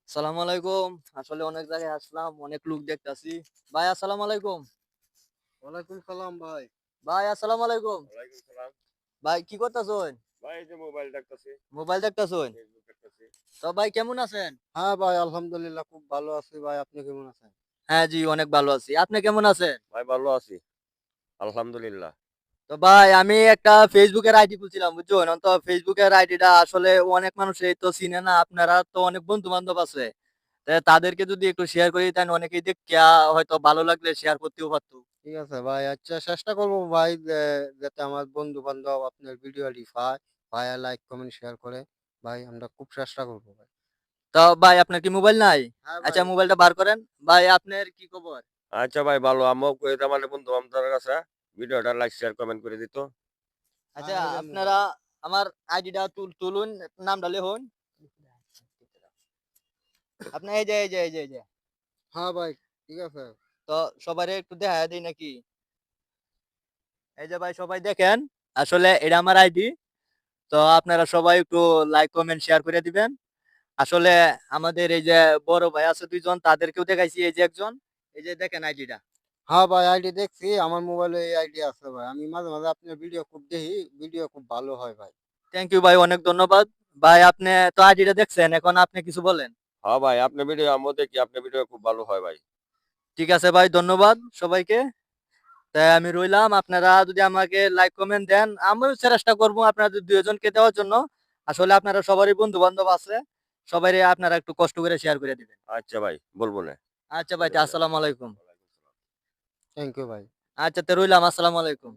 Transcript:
আসসালামু আলাইকুম। আসলে অনেক জায়গায় আসলাম, অনেক লোক দেখতাছি। ভাই আসসালামু আলাইকুম। ওয়ালাইকুম সালাম ভাই। ভাই আসসালামু আলাইকুম। ওয়ালাইকুম সালাম। ভাই কি করতাছেন? ভাই এই যে মোবাইল দেখতাছি, মোবাইল দেখতাছেন? ফেসবুক দেখতাছি। তো ভাই কেমন আছেন? হ্যাঁ ভাই, আলহামদুলিল্লাহ খুব ভালো আছি ভাই। আপনি কেমন আছেন? হ্যাঁ জি, অনেক ভালো আছি। আপনি কেমন আছেন? ভাই ভালো আছি। আলহামদুলিল্লাহ। তো ভাই আমি একটা ফেসবুকের আইডি খুলছিলাম বুঝছেন? তো ফেসবুকের আইডিটা আসলে অনেক মানুষই তো চিনে না। আপনারা তো অনেক বন্ধু-বান্ধব আছে। তাদেরকে যদি একটু শেয়ার করে দিতেন অনেকেই দেখিয়া হয়তো ভালো লাগলে শেয়ার করতেও পারত। ঠিক আছে ভাই। আচ্ছা, চেষ্টা করব ভাই যাতে আমার বন্ধু-বান্ধব আপনার ভিডিওটি পায়। ভাইয়া লাইক, কমেন্ট, শেয়ার করে। ভাই আমরা খুব চেষ্টা করব ভাই। তো ভাই আপনার কি মোবাইল নাই? হ্যাঁ আচ্ছা ভাই। মোবাইলটা বার করেন। ভাই আপনার কি খবর? আচ্ছা ভাই ভালো। আমিও কই আমার বন্ধু-বান্ধবের কাছে ভিডিওটা লাইক, শেয়ার, কমেন্ট করে দিত। হ্যাঁ, আচ্ছা এই যে মোবাইল। আপনারা আমার আইডিটা তুলুন, নামটা লিখুন। আপনি এই যে। হ্যাঁ ভাই, ঠিক আছে। তো সবারে একটু দেখায়া দেই নাকি? এই যে ভাই সবাই দেখেন। আসলে এটা আমার আইডি। তো আপনারা সবাই একটু লাইক, কমেন্ট, শেয়ার করে দিবেন। আসলে আমাদের এই যে বড় ভাই আছে ২ জন তাদেরকেও দেখাইছি এই যে একজন। এই যে দেখেন আইডিটা। হ্যাঁ ভাই, আইডি দেখছি। আমার মোবাইলে এই আইডি আছে ভাই। আমি মাঝে, মাঝে আপনার ভিডিও খুব দেখি। ভিডিও খুব ভালো হয় ভাই। থ্যাংক ইউ ভাই অনেক ধন্যবাদ। ভাই আপনি তো আইডিটা দেখছেন। এখন আপনি কিছু বলেন। হ্যাঁ ভাই আপনার ভিডিও আমিও দেখি, আপনার ভিডিও খুব ভালো হয় ভাই। ঠিক আছে ভাই ধন্যবাদ সবাইকে। তাই আমি রইলাম। আপনারা যদি আমাকে লাইক কমেন্ট দেন, আমিও চেষ্টা করব আপনাদের ২ জনকে দেওয়ার জন্য। আসলে আপনারা সবারই বন্ধু-বান্ধব আছে। সবাইরে আপনারা একটু কষ্ট করে শেয়ার করে দিবেন। আচ্ছা ভাই বলব না। আচ্ছা ভাই, বলে দিলাম। আসসালামু আলাইকুম। ওয়ালাইকুম সালাম। থ্যাংক ইউ ভাই। আচ্ছা রইলাম। আসসালামু আলাইকুম।